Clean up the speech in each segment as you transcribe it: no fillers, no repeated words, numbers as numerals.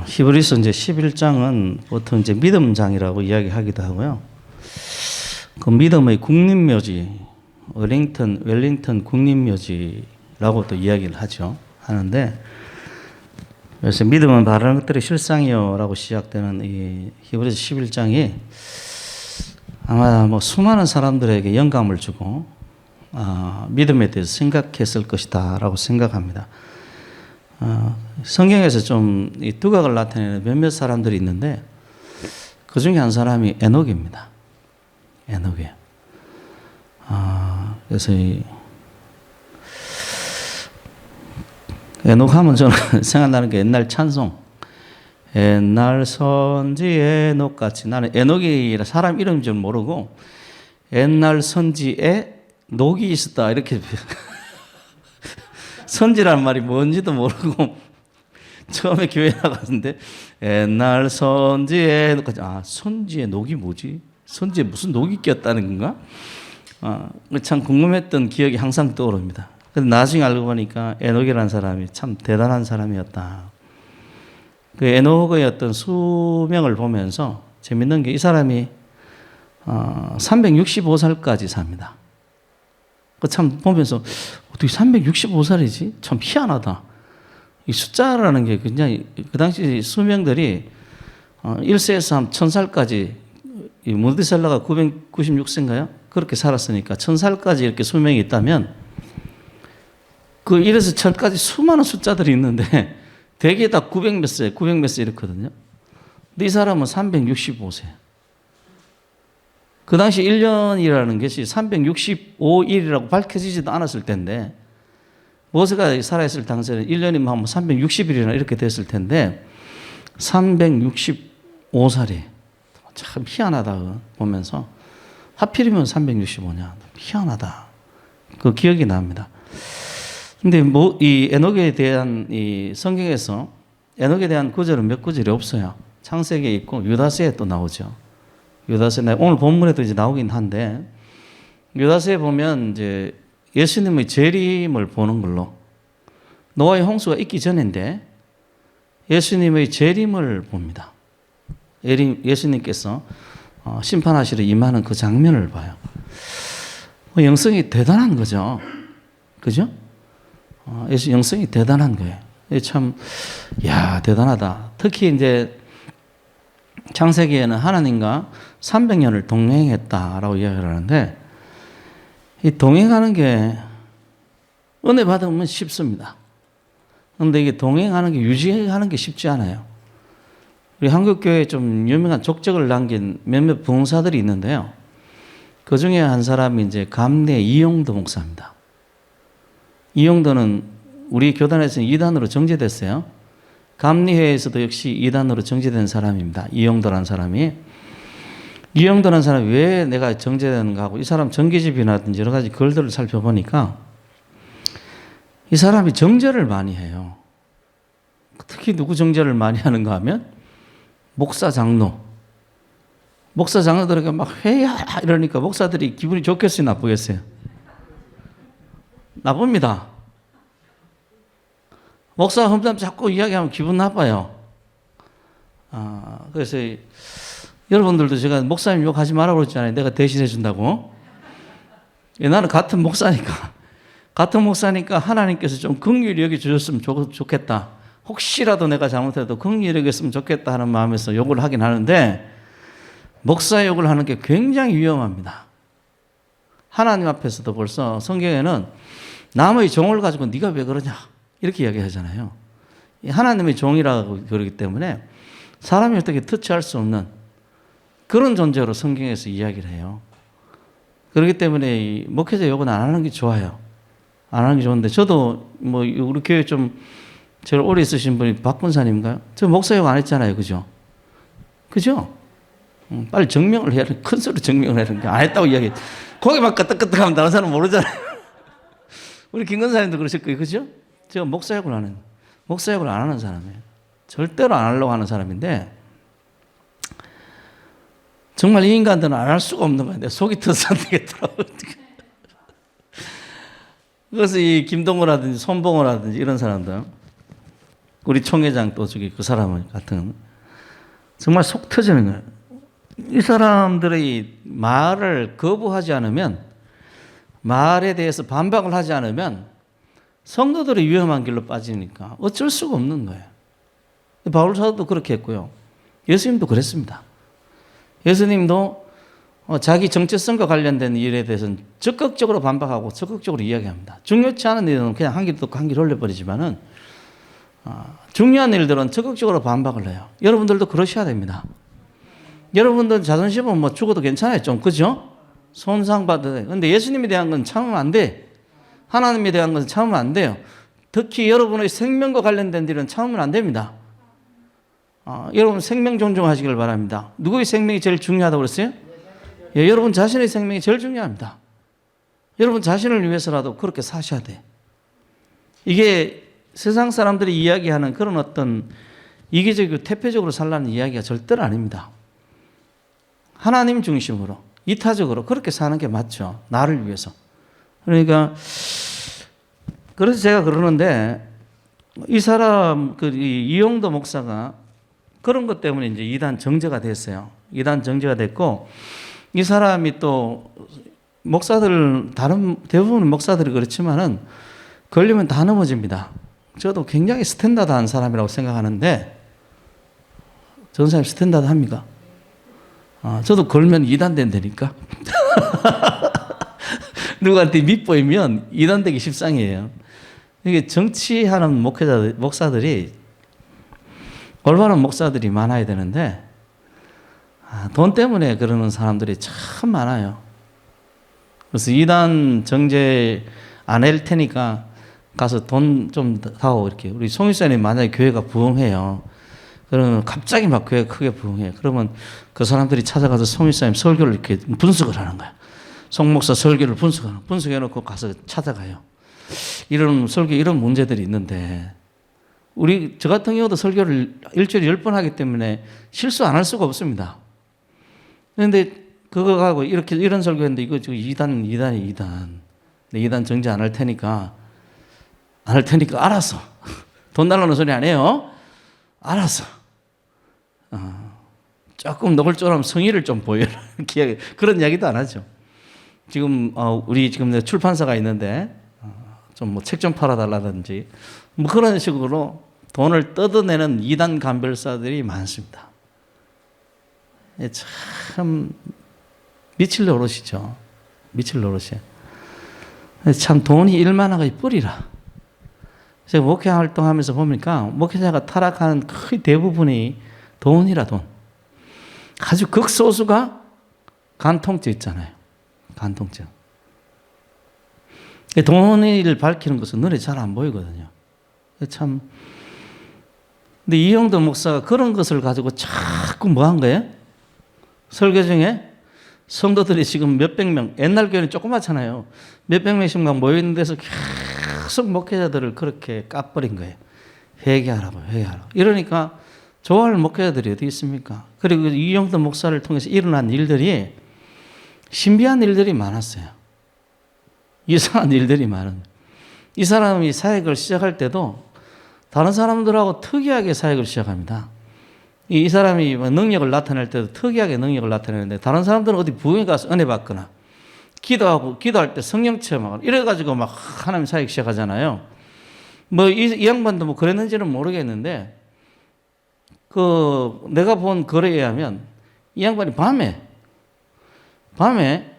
히브리서 이제 11장은 보통 이제 믿음장이라고 이야기하기도 하고요. 그 믿음의 국립묘지, 웰링턴 국립묘지라고 또 이야기를 하는데, 그래서 믿음은 바라는 것들의 실상이요라고 시작되는 이 히브리서 11장이 아마 뭐 수많은 사람들에게 영감을 주고 믿음에 대해서 생각했을 것이다라고 생각합니다. 성경에서 좀 이 두각을 나타내는 몇몇 사람들이 있는데 그 중에 한 사람이 에녹입니다. 에녹이에요. 그래서 에녹하면 저는 생각나는 게 옛날 찬송, 옛날 선지 에녹 같이, 나는 에녹이 사람 이름인 줄 모르고 옛날 선지에 녹이 있었다 이렇게 선지라는 말이 뭔지도 모르고 처음에 교회 나갔는데 옛날 선지에 선지에 녹이 뭐지? 선지에 무슨 녹이 꼈다는 건가? 참 궁금했던 기억이 항상 떠오릅니다. 근데 나중에 알고 보니까 에녹이라는 사람이 참 대단한 사람이었다. 그 에녹의 어떤 수명을 보면서 재밌는 게 이 사람이 365살까지 삽니다. 그 참 보면서 어떻게 365살이지? 참 희한하다. 이 숫자라는 게 굉장히 그 당시 수명들이 1세에서 한 1000살까지, 이 무드셀라가 996세인가요? 그렇게 살았으니까 1000살까지 이렇게 수명이 있다면 그 1에서 1000까지 수많은 숫자들이 있는데 대개 다 900 몇 세, 900 몇 세 이렇거든요. 근데 이 사람은 365세. 그 당시 1년이라는 것이 365일이라고 밝혀지지도 않았을 텐데, 모세가 살아있을 당시에는 1년이면 한 360일이나 이렇게 됐을 텐데 365살이 참 희한하다 보면서 하필이면 365냐 희한하다 그 기억이 납니다. 근데 뭐 이 에녹에 대한 이 성경에서 에녹에 대한 구절은 몇 구절이 없어요. 창세기에 있고 유다서에 또 나오죠. 유다서에 오늘 본문에도 이제 나오긴 한데 유다서에 보면 이제 예수님의 재림을 보는 걸로, 노아의 홍수가 있기 전인데 예수님의 재림을 봅니다. 예수님께서 심판하시러 임하는 그 장면을 봐요. 영성이 대단한 거죠. 그죠? 예수 영성이 대단한 거예요. 참, 대단하다. 특히 이제 창세기에는 하나님과 300년을 동행했다라고 이야기를 하는데, 이 동행하는 게 은혜 받으면 쉽습니다. 그런데 이게 동행하는 게, 유지하는 게 쉽지 않아요. 우리 한국교회에 좀 유명한 족적을 남긴 몇몇 부흥사들이 있는데요. 그 중에 한 사람이 이제 감내 이용도 목사입니다. 이용도는 우리 교단에서는 2단으로 정제됐어요. 감리회에서도 역시 2단으로 정제된 사람입니다. 이용도라는 사람이. 이용도라는 사람이 왜 내가 정제되는가 하고, 이 사람 정기집이라든지 여러 가지 글들을 살펴보니까 이 사람이 정제를 많이 해요. 특히 누구 정제를 많이 하는가 하면 목사 장로들에게 막 회야 이러니까 목사들이 기분이 좋겠어요, 나쁘겠어요? 나쁩니다. 목사 험담 자꾸 이야기하면 기분 나빠요. 그래서 여러분들도 제가 목사님 욕하지 말라고 그랬잖아요. 내가 대신해 준다고. 나는 같은 목사니까 하나님께서 좀 긍휼히 여겨주셨으면 좋겠다. 혹시라도 내가 잘못해도 긍휼히 여겼으면 좋겠다 하는 마음에서 욕을 하긴 하는데, 목사 욕을 하는 게 굉장히 위험합니다. 하나님 앞에서도 벌써 성경에는 남의 종을 가지고 네가 왜 그러냐 이렇게 이야기하잖아요. 하나님의 종이라고 그러기 때문에 사람이 어떻게 터치할 수 없는 그런 존재로 성경에서 이야기를 해요. 그렇기 때문에 이 목회자 욕은 안 하는 게 좋아요. 안 하는 게 좋은데, 저도 뭐 우리 교회 좀 제일 오래 있으신 분이 박군사님인가요? 저 목사 욕 안 했잖아요. 그죠? 빨리 증명을 해야 돼. 큰 소리로 증명을 해야 돼. 안 했다고 이야기해. 고개만 끄덕끄덕하면 다른 사람은 모르잖아요. 우리 김건사님도 그러실 거예요. 그죠? 제가 목사 욕을 안 하는 사람이에요. 절대로 안 하려고 하는 사람인데, 정말 이 인간들은 안 할 수가 없는 거예요. 내 속이 터서 안 되겠더라고요. 그래서 이 김동호라든지 손봉호라든지 이런 사람들, 우리 총회장 또 저기 그 사람 같은 정말 속 터지는 거예요. 이 사람들의 말을 거부하지 않으면, 말에 대해서 반박을 하지 않으면 성도들이 위험한 길로 빠지니까 어쩔 수가 없는 거예요. 바울 사도도 그렇게 했고요. 예수님도 그랬습니다. 예수님도 자기 정체성과 관련된 일에 대해서는 적극적으로 반박하고 적극적으로 이야기합니다. 중요치 않은 일은 그냥 한 길 듣고 한 길 흘려버리지만은 중요한 일들은 적극적으로 반박을 해요. 여러분들도 그러셔야 됩니다. 여러분들 자존심은 뭐 죽어도 괜찮아요. 좀, 그죠? 손상받아도 돼. 근데 예수님에 대한 건 참으면 안 돼. 하나님에 대한 것은 참으면 안 돼요. 특히 여러분의 생명과 관련된 일은 참으면 안 됩니다. 여러분 생명 존중하시길 바랍니다. 누구의 생명이 제일 중요하다고 그랬어요? 예, 여러분 자신의 생명이 제일 중요합니다. 여러분 자신을 위해서라도 그렇게 사셔야 돼. 이게 세상 사람들이 이야기하는 그런 어떤 이기적이고 태폐적으로 살라는 이야기가 절대로 아닙니다. 하나님 중심으로, 이타적으로 그렇게 사는 게 맞죠. 나를 위해서. 그러니까 그래서 제가 그러는데 이 사람 이용도 목사가 그런 것 때문에 이제 이단 정죄가 됐어요. 이단 정죄가 됐고 이 사람이 또 목사들 다른 대부분 목사들이 그렇지만은 걸리면 다 넘어집니다. 저도 굉장히 스탠다드한 사람이라고 생각하는데 전사님 스탠다드 합니까? 저도 걸면 이단된다니까. 누구한테 밑보이면 이단되기 십상이에요. 이게 정치하는 목사들이 올바른 목사들이 많아야 되는데 돈 때문에 그러는 사람들이 참 많아요. 그래서 이단 정죄 안 할 테니까 가서 돈 좀 다오 이렇게. 우리 송일사님 만약에 교회가 부흥해요. 그러면 갑자기 막 교회가 크게 부흥해. 그러면 그 사람들이 찾아가서 송일사님 설교를 이렇게 분석을 하는 거야. 송 목사 설교를 분석해놓고 가서 찾아가요. 이런 설교, 이런 문제들이 있는데, 저 같은 경우도 설교를 일주일에 10번 하기 때문에 실수 안 할 수가 없습니다. 그런데 그거 가고 이런 설교했는데 이거 이단이 이단. 이단 정죄 안 할 테니까 알았어. 돈 달라는 소리 안 해요. 알았어. 조금 너글조름 성의를 좀 보여라. 그런 이야기도 안 하죠. 지금 우리 지금 출판사가 있는데 좀 뭐 책 좀 팔아달라든지 뭐 그런 식으로 돈을 뜯어내는 이단 간별사들이 많습니다. 참 미칠 노릇이죠. 미칠 노릇이에요. 참 돈이 일만하가 뿌리라. 제가 목회 활동하면서 보니까 목회자가 타락하는 거의 대부분이 돈이라 돈. 아주 극소수가 간통죄 있잖아요. 간통죄. 돈을 밝히는 것은 눈에 잘 안 보이거든요. 참. 근데 이영도 목사가 그런 것을 가지고 자꾸 뭐 한 거예요? 설교 중에 성도들이 지금 몇백 명, 옛날 교회는 조그맣잖아요. 몇백 명씩 막 모여있는 데서 계속 목회자들을 그렇게 까버린 거예요. 회개하라고. 이러니까 좋아할 목회자들이 어디 있습니까? 그리고 이영도 목사를 통해서 일어난 일들이 신비한 일들이 많았어요. 이상한 일들이 많은. 이 사람이 사역을 시작할 때도 다른 사람들하고 특이하게 사역을 시작합니다. 이 사람이 능력을 나타낼 때도 특이하게 능력을 나타내는데 다른 사람들은 어디 부흥에 가서 은혜 받거나 기도할 때 성령 체험하거나 이래가지고 막 하나님 사역 시작하잖아요. 뭐 이 양반도 뭐 그랬는지는 모르겠는데 내가 본 글에 의하면 이 양반이 밤에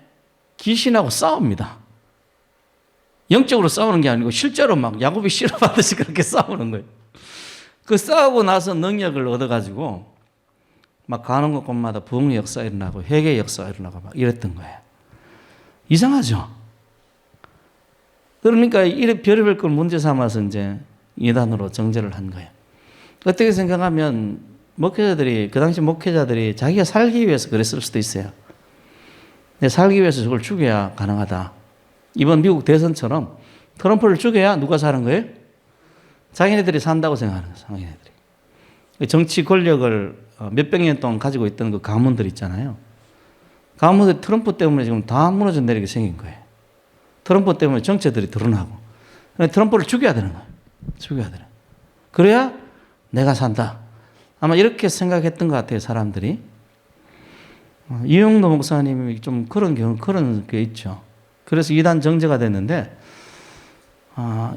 귀신하고 싸웁니다. 영적으로 싸우는 게 아니고 실제로 막 야곱이 실험하듯이 그렇게 싸우는 거예요. 그 싸우고 나서 능력을 얻어가지고 막 가는 곳마다 부흥의 역사가 일어나고 회개의 역사가 일어나고 막 이랬던 거예요. 이상하죠? 그러니까 이래 별의별 걸 문제 삼아서 이제 이단으로 정죄를 한 거예요. 어떻게 생각하면 그 당시 목회자들이 자기가 살기 위해서 그랬을 수도 있어요. 살기 위해서 저걸 죽여야 가능하다. 이번 미국 대선처럼 트럼프를 죽여야 누가 사는 거예요? 자기네들이 산다고 생각하는 거예요. 자기네들이. 정치 권력을 몇백 년 동안 가지고 있던 그 가문들 있잖아요. 가문들 트럼프 때문에 지금 다 무너져 내리게 생긴 거예요. 트럼프 때문에 정체들이 드러나고. 트럼프를 죽여야 되는 거예요. 죽여야 되는. 그래야 내가 산다. 아마 이렇게 생각했던 것 같아요, 사람들이. 이용도 목사님이 좀 그런 게 있죠. 그래서 이단 정제가 됐는데,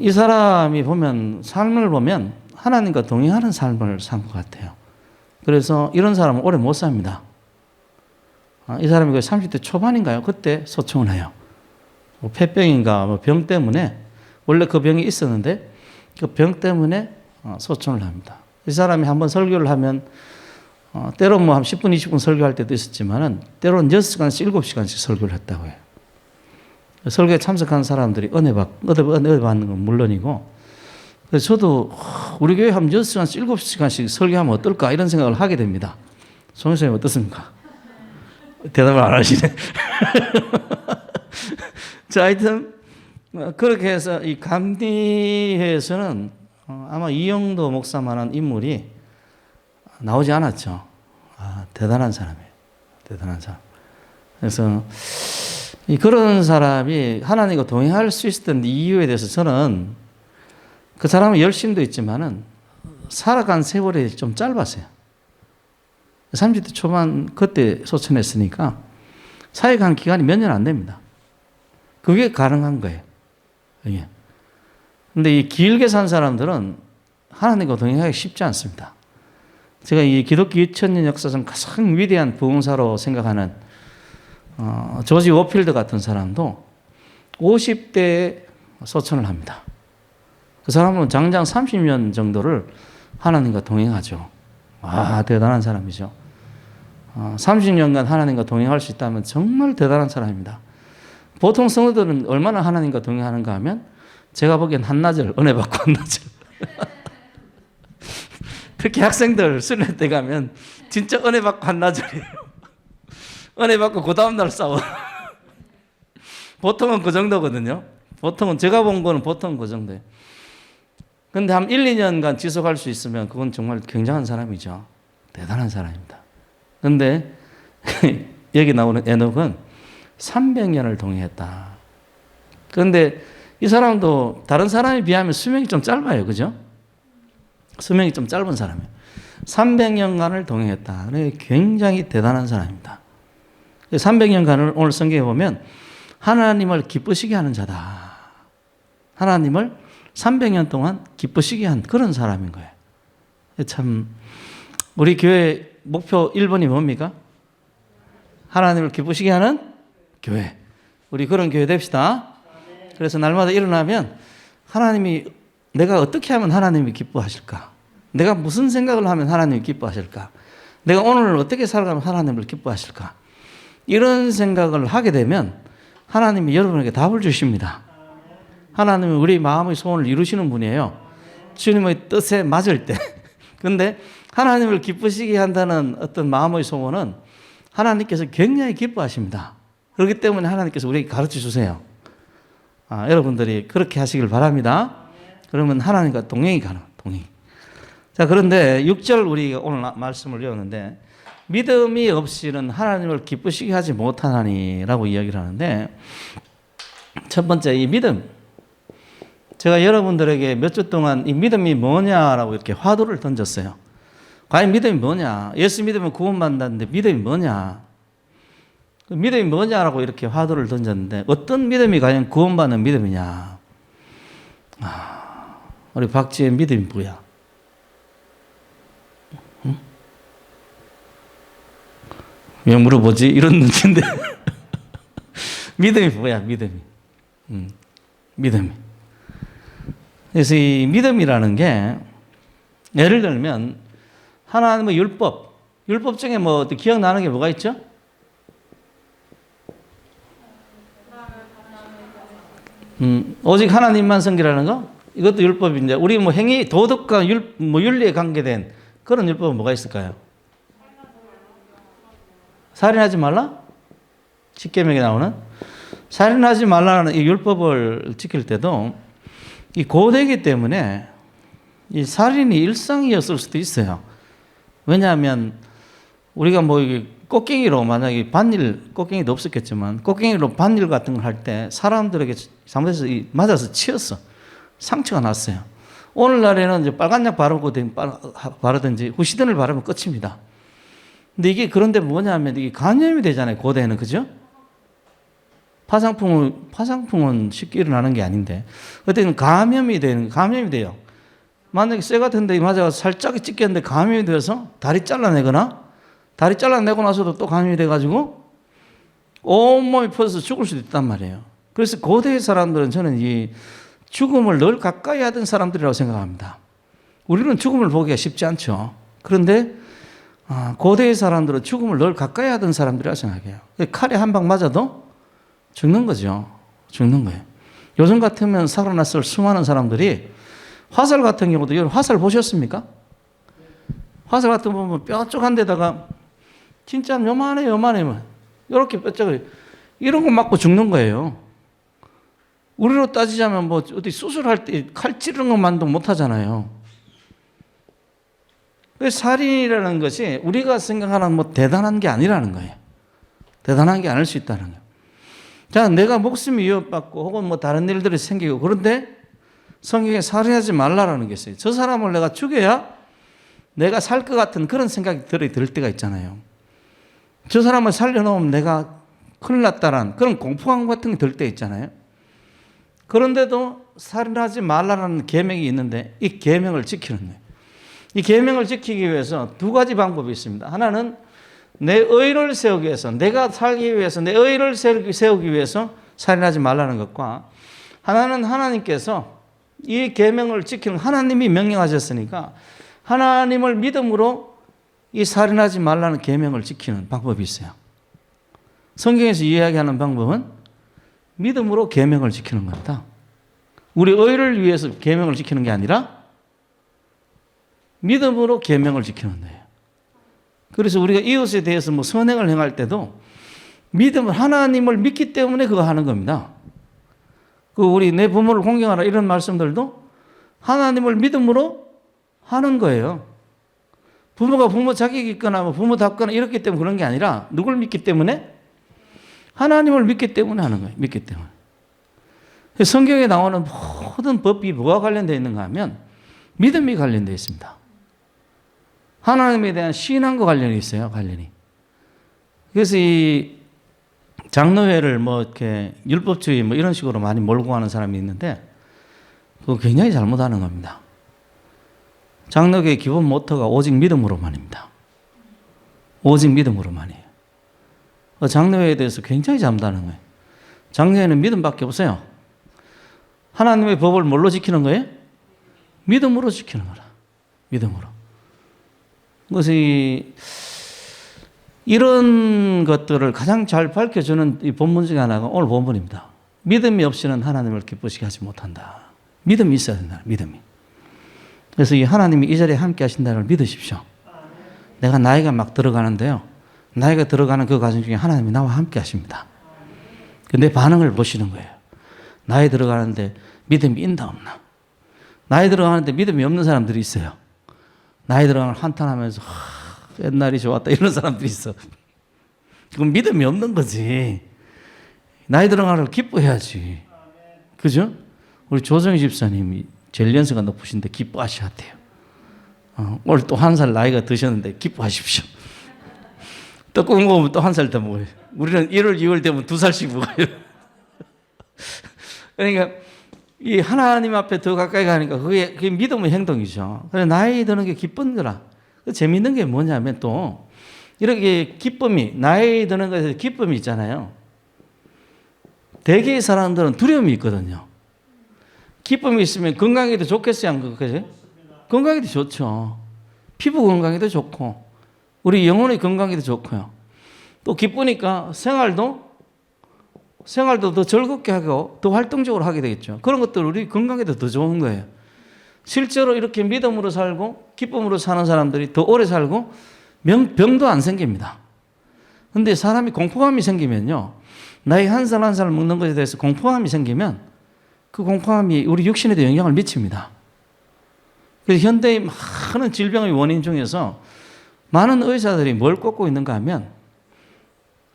이 사람이 삶을 보면 하나님과 동행하는 삶을 산 것 같아요. 그래서 이런 사람은 오래 못 삽니다. 이 사람이 30대 초반인가요? 그때 소청을 해요. 뭐 폐병인가 병 때문에, 원래 그 병이 있었는데 그 병 때문에 소청을 합니다. 이 사람이 한번 설교를 하면 때로 한 10분, 20분 설교할 때도 있었지만은 때로는 6시간씩 7시간씩 설교를 했다고 해요. 설교에 참석한 사람들이 은혜 받는 건 물론이고, 그래서 저도 우리 교회 하면 6시간씩 7시간씩 설교하면 어떨까 이런 생각을 하게 됩니다. 송 선생님 어떻습니까? 대답을 안 하시네. 자, 하여튼 그렇게 해서 이 감리회에서는 아마 이영도 목사만한 인물이 나오지 않았죠. 대단한 사람이에요. 대단한 사람. 그래서 그런 사람이 하나님과 동행할 수 있었던 이유에 대해서 저는 그 사람의 열심도 있지만은 살아간 세월이 좀 짧았어요. 30대 초반 그때 소천했으니까 사역한 기간이 몇 년 안 됩니다. 그게 가능한 거예요. 그런데 이 길게 산 사람들은 하나님과 동행하기 쉽지 않습니다. 제가 이 기독교 2000년 역사상 가장 위대한 부흥사로 생각하는 조지 워필드 같은 사람도 50대에 소천을 합니다. 그 사람은 장장 30년 정도를 하나님과 동행하죠. 대단한 사람이죠. 30년간 하나님과 동행할 수 있다면 정말 대단한 사람입니다. 보통 성도들은 얼마나 하나님과 동행하는가 하면 제가 보기엔 한나절, 은혜 받고 한나절. 특히 학생들 수련회 때 가면 진짜 은혜 받고 한나절이에요. 은혜 받고 그 다음날 싸워. 보통은 그 정도거든요. 보통은 제가 본 거는 보통 그 정도예요. 근데 한 1, 2년간 지속할 수 있으면 그건 정말 굉장한 사람이죠. 대단한 사람입니다. 근데 여기 나오는 에녹은 300년을 동행했다. 그런데 이 사람도 다른 사람에 비하면 수명이 좀 짧아요. 그죠? 수명이 좀 짧은 사람이에요. 300년간을 동행했다. 굉장히 대단한 사람입니다. 300년간을 오늘 성경에 보면 하나님을 기쁘시게 하는 자다. 하나님을 300년 동안 기쁘시게 한 그런 사람인 거예요. 참 우리 교회 목표 1번이 뭡니까? 하나님을 기쁘시게 하는 교회. 우리 그런 교회 됩시다. 그래서 날마다 일어나면 하나님이 내가 어떻게 하면 하나님이 기뻐하실까? 내가 무슨 생각을 하면 하나님이 기뻐하실까? 내가 오늘 어떻게 살아가면 하나님을 기뻐하실까? 이런 생각을 하게 되면 하나님이 여러분에게 답을 주십니다. 하나님은 우리 마음의 소원을 이루시는 분이에요. 주님의 뜻에 맞을 때. 그런데 하나님을 기쁘시게 한다는 어떤 마음의 소원은 하나님께서 굉장히 기뻐하십니다. 그렇기 때문에 하나님께서 우리에게 가르쳐 주세요. 여러분들이 그렇게 하시길 바랍니다. 그러면 하나님과 동행이 가능, 동행. 자, 그런데 6절 우리가 오늘 말씀을 배웠는데 믿음이 없이는 하나님을 기쁘시게 하지 못하나니라고 이야기를 하는데 첫 번째 이 믿음. 제가 여러분들에게 몇 주 동안 이 믿음이 뭐냐라고 이렇게 화두를 던졌어요. 과연 믿음이 뭐냐? 예수 믿으면 구원받는다는데 믿음이 뭐냐? 믿음이 뭐냐라고 이렇게 화두를 던졌는데 어떤 믿음이 과연 구원받는 믿음이냐? 우리 박지의 믿음이 뭐야? 응? 왜 물어보지? 이런 눈치인데 믿음이 뭐야? 믿음이. 믿음이. 그래서 이 믿음이라는 게 예를 들면 하나님의 율법 중에 뭐 기억나는 게 뭐가 있죠? 오직 하나님만 섬기라는 거? 이것도 율법인데 우리 뭐 행위, 도덕과 윤리에 관계된 그런 율법은 뭐가 있을까요? 살인하지 말라? 십계명에 나오는 살인하지 말라는 이 율법을 지킬 때도 이 고대이기 때문에 이 살인이 일상이었을 수도 있어요. 왜냐하면 우리가 뭐 꽃갱이로 만약에 꽃갱이도 없었겠지만 꽃갱이로 반일 같은 걸 할 때 사람들에게 잘못해서 맞아서 치였어. 상처가 났어요. 오늘날에는 이제 빨간 약 바르든지 후시딘을 바르면 끝입니다. 근데 이게 그런데 뭐냐면 이게 감염이 되잖아요. 고대에는. 그죠? 파상풍은 쉽게 일어나는 게 아닌데. 어쨌든 감염이 돼요. 만약에 쇠 같은 데 맞아서 살짝 찢겼는데 감염이 되어서 다리 잘라내거나 다리 잘라내고 나서도 또 감염이 돼가지고 온몸이 퍼져서 죽을 수도 있단 말이에요. 그래서 고대의 사람들은 저는 이 죽음을 늘 가까이 하던 사람들이라고 생각합니다. 우리는 죽음을 보기가 쉽지 않죠. 그런데 고대의 사람들은 죽음을 늘 가까이 하던 사람들이라고 생각해요. 칼에 한 방 맞아도 죽는 거죠. 죽는 거예요. 요즘 같으면 살아났을 수많은 사람들이 화살 같은 경우도 여러분 화살 보셨습니까? 화살 같은 거 보면 뾰족한 데다가 진짜 요만해. 이렇게 뾰족해. 이런 거 맞고 죽는 거예요. 우리로 따지자면 뭐 어디 수술할 때 칼 찌르는 것만도 못 하잖아요. 살인이라는 것이 우리가 생각하는 뭐 대단한 게 아니라는 거예요. 대단한 게 아닐 수 있다는 거예요. 자, 내가 목숨이 위협받고 혹은 뭐 다른 일들이 생기고 그런데 성경에 살인하지 말라라는 게 있어요. 저 사람을 내가 죽여야 내가 살 것 같은 그런 생각이 들 때가 있잖아요. 저 사람을 살려놓으면 내가 큰일 났다라는 그런 공포감 같은 게 들 때 있잖아요. 그런데도 살인하지 말라는 계명이 있는데 이 계명을 지키는 거예요. 이 계명을 지키기 위해서 두 가지 방법이 있습니다. 하나는 내 의를 세우기 위해서, 내가 살기 위해서, 내 의를 세우기 위해서 살인하지 말라는 것과 하나는 하나님께서 이 계명을 지키는 하나님이 명령하셨으니까 하나님을 믿음으로 이 살인하지 말라는 계명을 지키는 방법이 있어요. 성경에서 이야기하는 방법은 믿음으로 계명을 지키는 겁니다. 우리 의를 위해서 계명을 지키는 게 아니라 믿음으로 계명을 지키는 거예요. 그래서 우리가 이웃에 대해서 뭐 선행을 행할 때도 믿음을 하나님을 믿기 때문에 그거 하는 겁니다. 그 우리 내 부모를 공경하라 이런 말씀들도 하나님을 믿음으로 하는 거예요. 부모가 부모 자격이 있거나 뭐 부모답거나 이렇기 때문에 그런 게 아니라 누굴 믿기 때문에? 하나님을 믿기 때문에 하는 거예요. 믿기 때문에. 성경에 나오는 모든 법이 뭐가 관련되어 있는가 하면 믿음이 관련되어 있습니다. 하나님에 대한 신앙과 관련이 있어요. 관련이. 그래서 이 장로회를 뭐 이렇게 율법주의 뭐 이런 식으로 많이 몰고 가는 사람이 있는데 그거 굉장히 잘못하는 겁니다. 장로교의 기본 모토가 오직 믿음으로만입니다. 오직 믿음으로만이에요. 장로회에 대해서 굉장히 잘못하는 거예요. 장로회는 믿음밖에 없어요. 하나님의 법을 뭘로 지키는 거예요? 믿음으로 지키는 거라. 믿음으로. 그래서 이런 것들을 가장 잘 밝혀주는 이 본문 중에 하나가 오늘 본문입니다. 믿음이 없이는 하나님을 기쁘시게 하지 못한다. 믿음이 있어야 된다. 믿음이. 그래서 이 하나님이 이 자리에 함께 하신다는 걸 믿으십시오. 내가 나이가 막 들어가는데요. 나이가 들어가는 그 과정 중에 하나님이 나와 함께 하십니다. 내 반응을 보시는 거예요. 나이 들어가는데 믿음이 있나 없나. 나이 들어가는데 믿음이 없는 사람들이 있어요. 나이 들어가면 한탄하면서 옛날이 좋았다 이런 사람들이 있어. 그건 믿음이 없는 거지. 나이 들어가는 걸 기뻐해야지. 그죠? 우리 조정희 집사님이 제일 연세가 높으신데 기뻐하셔야 돼요. 오늘 또 한 살 나이가 드셨는데 기뻐하십시오. 떡국 먹으면 또 한 살 더 먹어요. 우리는 1월, 2월 되면 2살씩 먹어요. 그러니까 이 하나님 앞에 더 가까이 가니까 그게 믿음의 행동이죠. 그래서 나이 드는 게 기쁜 거라. 재미있는 게 뭐냐면 또 이렇게 기쁨이 나이 드는 것에서 기쁨이 있잖아요. 대개의 사람들은 두려움이 있거든요. 기쁨이 있으면 건강에도 좋겠어요, 안 그러세요? 건강에도 좋죠. 피부 건강에도 좋고 우리 영혼의 건강에도 좋고요. 또 기쁘니까 생활도 더 즐겁게 하고 더 활동적으로 하게 되겠죠. 그런 것들 우리 건강에도 더 좋은 거예요. 실제로 이렇게 믿음으로 살고 기쁨으로 사는 사람들이 더 오래 살고 병도 안 생깁니다. 그런데 사람이 공포감이 생기면요. 나이 한 살 한 살 먹는 것에 대해서 공포감이 생기면 그 공포감이 우리 육신에도 영향을 미칩니다. 그래서 현대의 많은 질병의 원인 중에서 많은 의사들이 뭘 꼽고 있는가 하면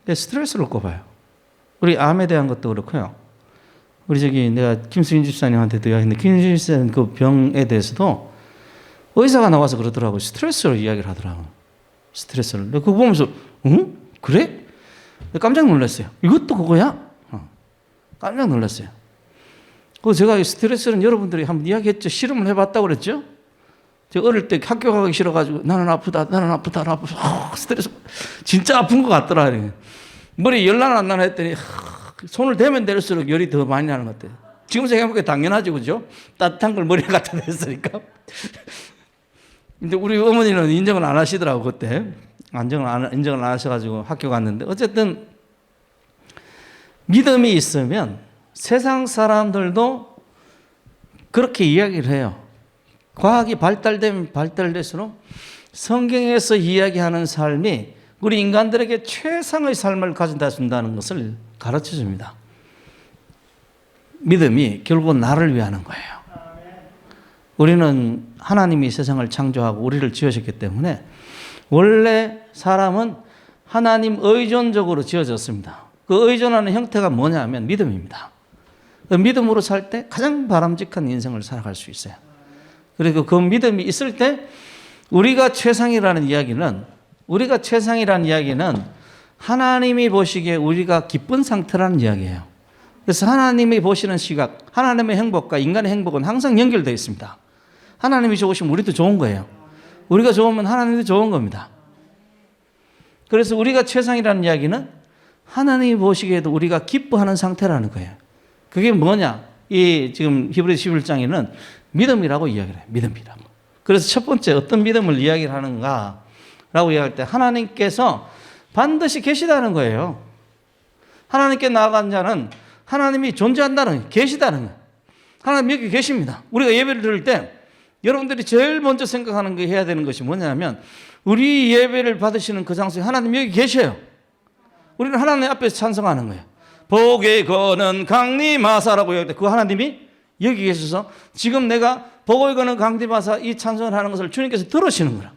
스트레스를 꼽아요. 우리 암에 대한 것도 그렇고요. 우리 내가 김수인 집사님한테도 이야기했는데, 김수인 집사님 그 병에 대해서도 의사가 나와서 그러더라고요. 스트레스로 이야기를 하더라고요. 스트레스를. 그거 보면서, 응? 그래? 깜짝 놀랐어요. 이것도 그거야? 깜짝 놀랐어요. 그래서 제가 이 스트레스는 여러분들이 한번 이야기했죠. 실험을 해봤다고 그랬죠? 제가 어릴 때 학교 가기 싫어가지고 나는 아프다. 스트레스. 진짜 아픈 것 같더라. 머리 열나나 안 나나 했더니 손을 대면 대할수록 열이 더 많이 나는 것 같아요. 지금 생각해보니까 당연하지, 그죠? 따뜻한 걸 머리에 갖다 댔으니까. 근데 우리 어머니는 인정을 안 하시더라고, 그때. 인정을 안 하셔가지고 학교 갔는데. 어쨌든, 믿음이 있으면 세상 사람들도 그렇게 이야기를 해요. 과학이 발달되면 발달될수록 성경에서 이야기하는 삶이 우리 인간들에게 최상의 삶을 가져다 준다는 것을 가르쳐 줍니다. 믿음이 결국은 나를 위하는 거예요. 우리는 하나님이 세상을 창조하고 우리를 지으셨기 때문에 원래 사람은 하나님 의존적으로 지어졌습니다. 그 의존하는 형태가 뭐냐면 믿음입니다. 그 믿음으로 살 때 가장 바람직한 인생을 살아갈 수 있어요. 그리고 그 믿음이 있을 때 우리가 최상이라는 이야기는 하나님이 보시기에 우리가 기쁜 상태라는 이야기예요. 그래서 하나님이 보시는 시각, 하나님의 행복과 인간의 행복은 항상 연결되어 있습니다. 하나님이 좋으시면 우리도 좋은 거예요. 우리가 좋으면 하나님도 좋은 겁니다. 그래서 우리가 최상이라는 이야기는 하나님이 보시기에도 우리가 기뻐하는 상태라는 거예요. 그게 뭐냐? 이 지금 히브리서 11장에는 믿음이라고 이야기를 해요. 믿음이라고. 그래서 첫 번째 어떤 믿음을 이야기를 하는가라고 이야기할 때 하나님께서 반드시 계시다는 거예요. 하나님께 나아간 자는 하나님이 존재한다는, 계시다는 거예요. 하나님 여기 계십니다. 우리가 예배를 드릴 때 여러분들이 제일 먼저 생각하는 게 해야 되는 것이 뭐냐면 우리 예배를 받으시는 그 장소에 하나님 여기 계셔요. 우리는 하나님 앞에서 찬송하는 거예요. 복에 거는 강림하사라고 얘기할 때 그 하나님이 여기 계셔서 지금 내가 복에 거는 강림하사 이 찬송을 하는 것을 주님께서 들으시는 거라.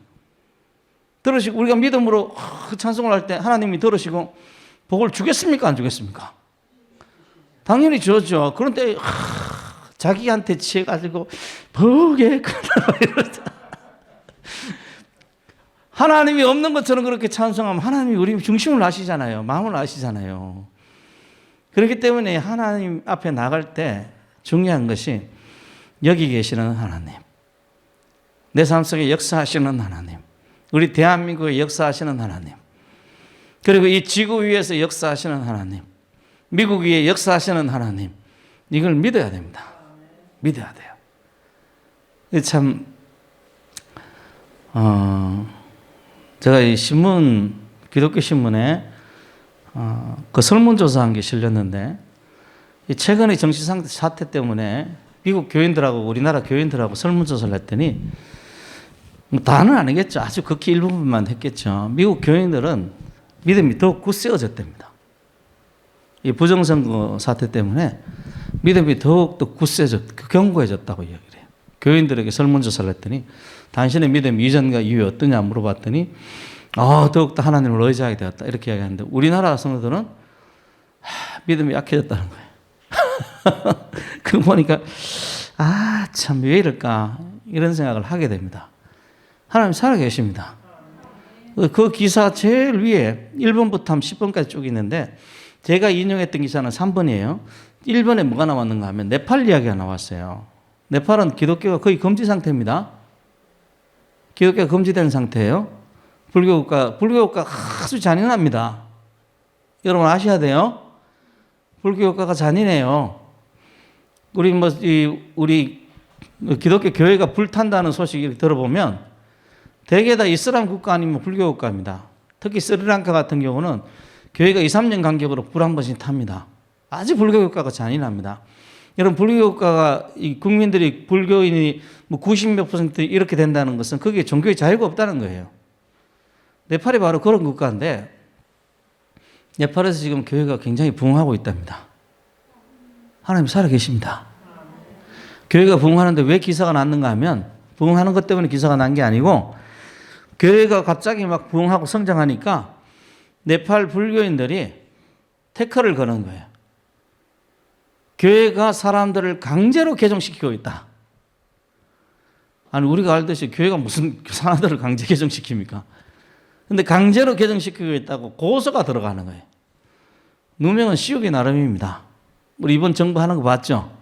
들으시고 우리가 믿음으로 그 찬송을 할 때 하나님이 들으시고 복을 주겠습니까? 안 주겠습니까? 당연히 주죠. 그런데 자기한테 취해가지고 복에 거는 이러자. 하나님이 없는 것처럼 그렇게 찬송하면 하나님이 우리 중심을 아시잖아요. 마음을 아시잖아요. 그렇기 때문에 하나님 앞에 나갈 때 중요한 것이 여기 계시는 하나님, 내 삶 속에 역사하시는 하나님, 우리 대한민국에 역사하시는 하나님, 그리고 이 지구 위에서 역사하시는 하나님, 미국 위에 역사하시는 하나님, 이걸 믿어야 됩니다. 믿어야 돼요. 참 제가 이 신문, 기독교 신문에 그 설문조사한 게 실렸는데 최근의 정치 사태 때문에 미국 교인들하고 우리나라 교인들하고 설문조사를 했더니 뭐 다는 아니겠죠. 아주 극히 일부분만 했겠죠. 미국 교인들은 믿음이 더욱 굳세어졌답니다. 이 부정선거 사태 때문에 믿음이 더욱더 견고해졌다고 이야기를 해요. 교인들에게 설문조사를 했더니 당신의 믿음 이전과 이후에 어떠냐 물어봤더니 더욱더 하나님을 의지하게 되었다 이렇게 이야기하는데 우리나라 성도들은 믿음이 약해졌다는 거예요. 그거 보니까 참 왜 이럴까 이런 생각을 하게 됩니다. 하나님 살아계십니다. 그 기사 제일 위에 1번부터 10번까지 쭉 있는데 제가 인용했던 기사는 3번이에요. 1번에 뭐가 나왔는가 하면 네팔 이야기가 나왔어요. 네팔은 기독교가 거의 금지 상태입니다. 기독교가 금지된 상태예요. 불교국가 아주 잔인합니다. 여러분 아셔야 돼요. 불교국가가 잔인해요. 우리 기독교 교회가 불탄다는 소식을 들어보면 대개 다 이슬람 국가 아니면 불교 국가입니다. 특히 스리랑카 같은 경우는 교회가 2, 3년 간격으로 불 한 번씩 탑니다. 아주 불교 국가가 잔인합니다. 여러분 불교 국가가 국민들이 불교인이 뭐 90몇 % 이렇게 된다는 것은 그게 종교의 자유가 없다는 거예요. 네팔이 바로 그런 국가인데 네팔에서 지금 교회가 굉장히 부흥하고 있답니다. 하나님 살아계십니다. 교회가 부흥하는데 왜 기사가 났는가 하면 부흥하는 것 때문에 기사가 난 게 아니고 교회가 갑자기 막 부흥하고 성장하니까 네팔 불교인들이 태클을 거는 거예요. 교회가 사람들을 강제로 개종시키고 있다. 아니, 우리가 알듯이 교회가 무슨 사람들을 강제 개종시킵니까? 근데 강제로 개종시키고 있다고 고소가 들어가는 거예요. 누명은 씌우기 나름입니다. 우리 이번 정부 하는 거 봤죠?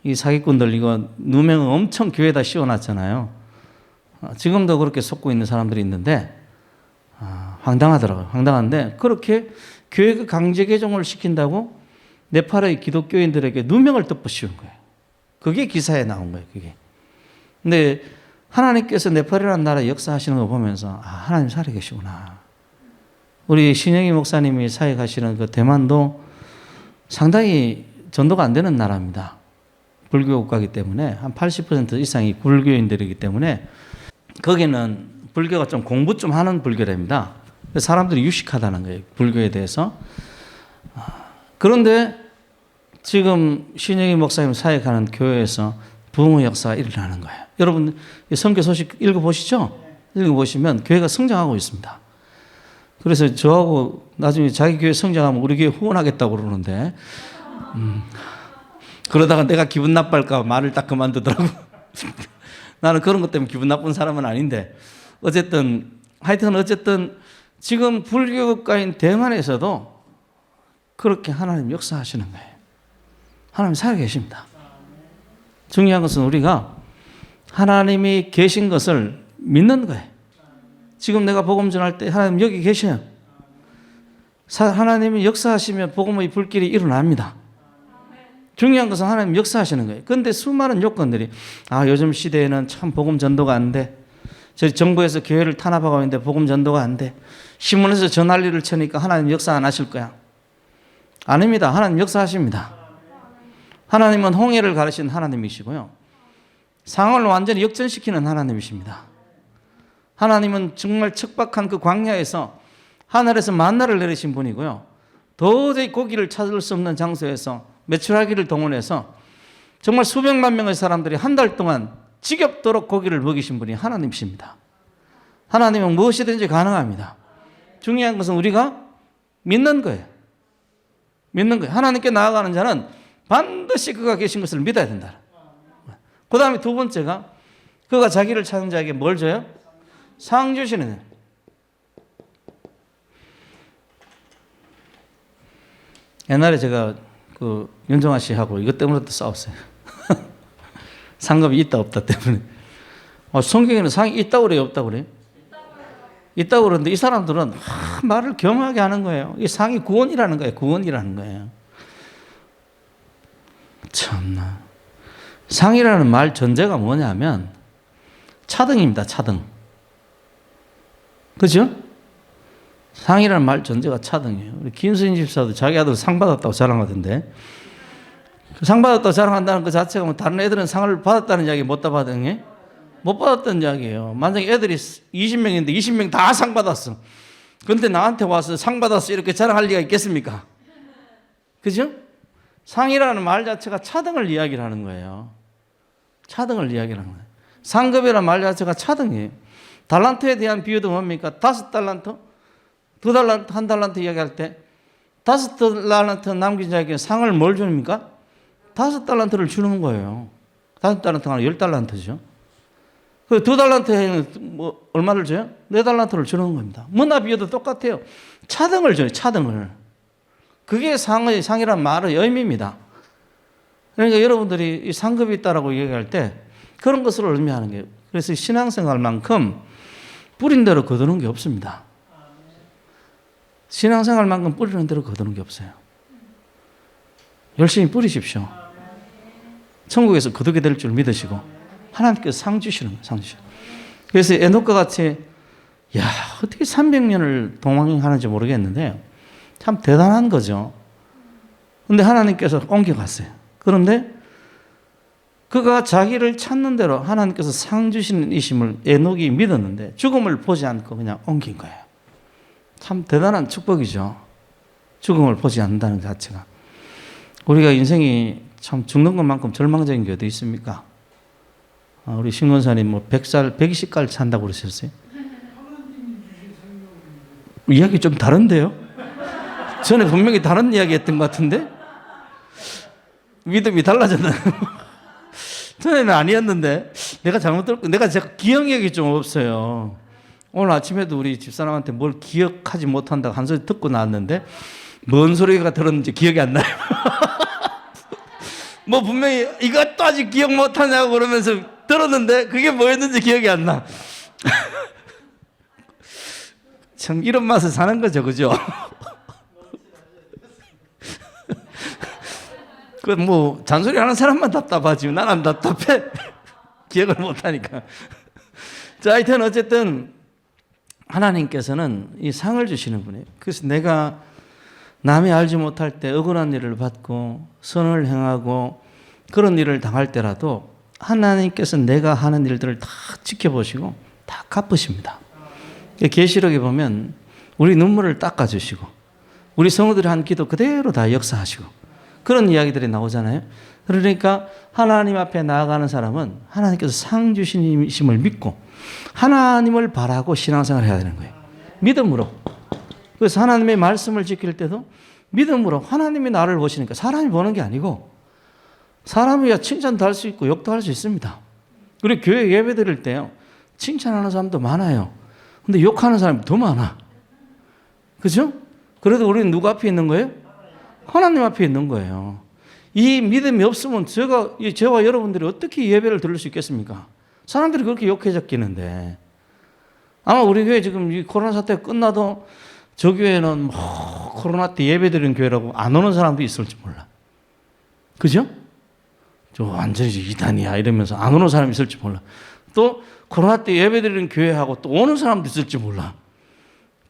이 사기꾼들 이거 누명은 엄청 교회에다 씌워놨잖아요. 지금도 그렇게 속고 있는 사람들이 있는데 황당하더라고요. 황당한데 그렇게 교회가 강제 개종을 시킨다고 네팔의 기독교인들에게 누명을 덮어 씌운 거예요. 그게 기사에 나온 거예요. 그게. 근데 하나님께서 네팔이라는 나라에 역사하시는 거 보면서 하나님 살아계시구나. 우리 신영희 목사님이 사역하시는 그 대만도 상당히 전도가 안 되는 나라입니다. 불교 국가이기 때문에 한 80% 이상이 불교인들이기 때문에 거기는 불교가 좀 공부 좀 하는 불교랍니다. 사람들이 유식하다는 거예요. 불교에 대해서. 그런데 지금 신영희 목사님 사역하는 교회에서 부흥의 역사가 일어나는 거예요. 여러분 선교 소식 읽어보시죠. 읽어보시면 교회가 성장하고 있습니다. 그래서 저하고 나중에 자기 교회 성장하면 우리 교회 후원하겠다고 그러는데 그러다가 내가 기분 나빠할까 말을 딱 그만두더라고. 나는 그런 것 때문에 기분 나쁜 사람은 아닌데 어쨌든 지금 불교국가인 대만에서도 그렇게 하나님 역사하시는 거예요. 하나님 살아계십니다. 중요한 것은 우리가 하나님이 계신 것을 믿는 거예요. 지금 내가 복음 전할 때 하나님 여기 계셔요. 하나님이 역사하시면 복음의 불길이 일어납니다. 중요한 것은 하나님 역사하시는 거예요. 그런데 수많은 요건들이 요즘 시대에는 참 복음 전도가 안 돼. 저 정부에서 교회를 탄압하고 있는데 복음 전도가 안 돼. 신문에서 저 난리를 쳐니까 하나님 역사 안 하실 거야. 아닙니다. 하나님 역사하십니다. 하나님은 홍해를 가르신 하나님이시고요. 상황을 완전히 역전시키는 하나님이십니다. 하나님은 정말 척박한 그 광야에서 하늘에서 만나를 내리신 분이고요. 도저히 고기를 찾을 수 없는 장소에서 메추라기를 동원해서 정말 수백만 명의 사람들이 한 달 동안 지겹도록 고기를 먹이신 분이 하나님이십니다. 하나님은 무엇이든지 가능합니다. 중요한 것은 우리가 믿는 거예요. 믿는 거예요. 하나님께 나아가는 자는 반드시 그가 계신 것을 믿어야 된다. 그 다음에 두 번째가 그가 자기를 찾는 자에게 뭘 줘요? 상 주시는 거예요. 옛날에 제가 그 윤정아 씨하고 이것 때문에 또 싸웠어요. 상급이 있다 없다 때문에. 성경에는 상이 있다고 그래요, 없다고 그래요? 있다고 그러는데 이 사람들은 말을 겸하게 하는 거예요. 이 상이 구원이라는 거예요. 구원이라는 거예요. 참나. 상이라는 말 전제가 뭐냐면 차등입니다. 차등. 그죠? 상이라는 말 전제가 차등이에요. 우리 김수인 집사도 자기 아들 상 받았다고 자랑하던데 상 받았다고 자랑한다는 그 자체가 뭐 다른 애들은 상을 받았다는 이야기 못 받은 게? 못 받았다는 이야기예요. 만약에 애들이 20명인데 20명 다 상 받았어. 그런데 나한테 와서 상 받았어 이렇게 자랑할 리가 있겠습니까? 그죠? 상이라는 말 자체가 차등을 이야기를 하는 거예요. 차등을 이야기를 하는 거예요. 상급이라는 말 자체가 차등이에요. 달란트에 대한 비유도 뭡니까? 5달란트? 2달란트, 1달란트 이야기할 때 5달란트 남긴 자에게 상을 뭘 줍니까? 5달란트를 주는 거예요. 5달란트가 아니라 10달란트죠. 그 2달란트에는 뭐 얼마를 줘요? 4달란트를 주는 겁니다. 뭐나 비유도 똑같아요. 차등을 줘요. 차등을. 그게 상이란 말의 의미입니다. 그러니까 여러분들이 이 상급이 있다라고 얘기할 때 그런 것을 의미하는 거예요. 그래서 신앙생활만큼 뿌린 대로 거두는 게 없습니다. 신앙생활만큼 뿌리는 대로 거두는 게 없어요. 열심히 뿌리십시오. 천국에서 거두게 될 줄 믿으시고 하나님께서 상 주시는 거예요. 상 주시는. 그래서 에녹과 같이 어떻게 300년을 동행하는지 모르겠는데 참 대단한 거죠. 그런데 하나님께서 옮겨갔어요. 그런데 그가 자기를 찾는 대로 하나님께서 상 주시는 이심을 에녹이 믿었는데 죽음을 보지 않고 그냥 옮긴 거예요. 참 대단한 축복이죠. 죽음을 보지 않는다는 것 자체가. 우리가 인생이 참 죽는 것만큼 절망적인 게 어디 있습니까? 우리 신권사님 뭐 100살, 120살 산다고 그러셨어요? 이야기 좀 다른데요? 전에 분명히 다른 이야기 했던 것 같은데? 믿음이 달라졌나요? 전에는 아니었는데 내가 제가 기억력이 좀 없어요. 오늘 아침에도 우리 집사람한테 뭘 기억하지 못한다고 한 소리 듣고 나왔는데 뭔 소리가 들었는지 기억이 안 나요. 뭐 분명히 이것도 아직 기억 못하냐고 그러면서 들었는데 그게 뭐였는지 기억이 안 나. 참 이런 맛을 사는 거죠, 그죠? 그 뭐 잔소리 하는 사람만 답답하지 난 안 답답해. 기억을 못하니까. 자, 하여튼 어쨌든 하나님께서는 이 상을 주시는 분이에요. 그래서 내가 남이 알지 못할 때 억울한 일을 받고 선을 행하고 그런 일을 당할 때라도 하나님께서 내가 하는 일들을 다 지켜보시고 다 갚으십니다. 계시록에 보면 우리 눈물을 닦아주시고 우리 성도들이 한 기도 그대로 다 역사하시고 그런 이야기들이 나오잖아요. 그러니까 하나님 앞에 나아가는 사람은 하나님께서 상 주시심을 믿고 하나님을 바라고 신앙생활을 해야 되는 거예요. 믿음으로. 그래서 하나님의 말씀을 지킬 때도 믿음으로 하나님이 나를 보시니까 사람이 보는 게 아니고 사람이야 칭찬도 할 수 있고 욕도 할 수 있습니다. 우리 교회 예배 드릴 때요. 칭찬하는 사람도 많아요. 근데 욕하는 사람이 더 많아. 그죠? 그래도 우리는 누구 앞에 있는 거예요? 하나님 앞에 있는 거예요. 이 믿음이 없으면 저와 여러분들이 어떻게 예배를 드릴 수 있겠습니까? 사람들이 그렇게 욕해 적기는데 아마 우리 교회 지금 이 코로나 사태가 끝나도 저 교회는 뭐 코로나 때 예배 드리는 교회라고 안 오는 사람도 있을지 몰라. 그죠? 저 완전히 이단이야 이러면서 안 오는 사람이 있을지 몰라. 또 코로나 때 예배 드리는 교회하고 또 오는 사람도 있을지 몰라.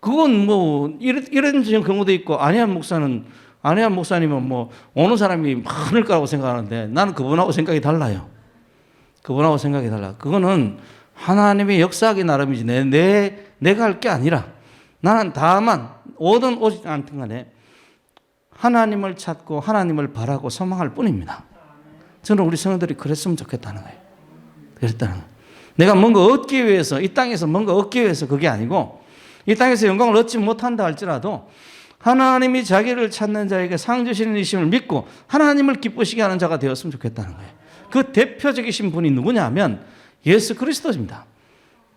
그건 뭐 이런 경우도 있고 안혜한 목사님은 뭐 오는 사람이 많을 거라고 생각하는데 나는 그분하고 생각이 달라요. 그분하고 생각이 달라. 그거는 하나님의 역사하기 나름이지 내가 할 게 아니라 나는 다만 오든 오지 않든 간에 하나님을 찾고 하나님을 바라고 소망할 뿐입니다. 저는 우리 성도들이 그랬으면 좋겠다는 거예요. 그랬다는 거예요. 내가 뭔가 얻기 위해서 이 땅에서 뭔가 얻기 위해서 그게 아니고 이 땅에서 영광을 얻지 못한다 할지라도 하나님이 자기를 찾는 자에게 상 주시는 이심을 믿고 하나님을 기쁘시게 하는 자가 되었으면 좋겠다는 거예요. 그 대표적이신 분이 누구냐 하면 예수 그리스도입니다.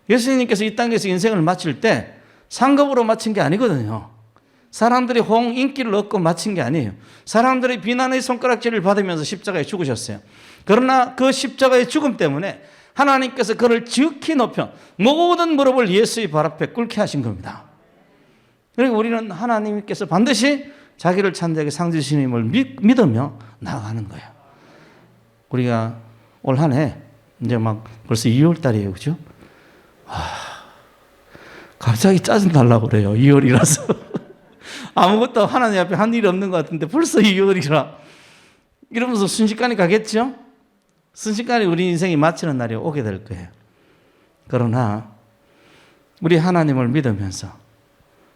예수님께서 이 땅에서 인생을 마칠 때 상급으로 마친 게 아니거든요. 사람들이 인기를 얻고 마친 게 아니에요. 사람들이 비난의 손가락질을 받으면서 십자가에 죽으셨어요. 그러나 그 십자가의 죽음 때문에 하나님께서 그를 지극히 높여 모든 무릎을 예수의 발 앞에 꿇게 하신 겁니다. 그리고 우리는 하나님께서 반드시 자기를 찾는 자에게 상 주시님을 믿으며 나아가는 거예요. 우리가 올 한 해 이제 막 벌써 2월 달이에요. 그죠? 갑자기 짜증 날라고 그래요. 2월이라서. 아무것도 하나님 앞에 한 일이 없는 것 같은데 벌써 2월이라. 이러면서 순식간에 가겠죠? 순식간에 우리 인생이 마치는 날이 오게 될 거예요. 그러나 우리 하나님을 믿으면서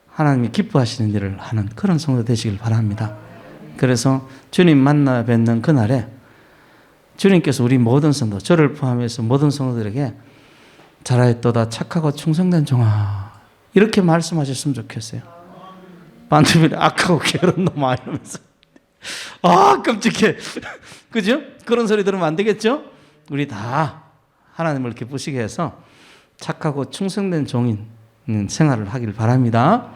하나님이 기뻐하시는 일을 하는 그런 성도 되시길 바랍니다. 그래서 주님 만나 뵙는 그날에 주님께서 우리 모든 성도, 저를 포함해서 모든 성도들에게 잘하였도다 착하고 충성된 종아 이렇게 말씀하셨으면 좋겠어요. 반대편에 악하고 게으른 놈아 이러면서 끔찍해. 그죠? 그런 소리 들으면 안 되겠죠? 우리 다 하나님을 기쁘시게 해서 착하고 충성된 종인 생활을 하길 바랍니다.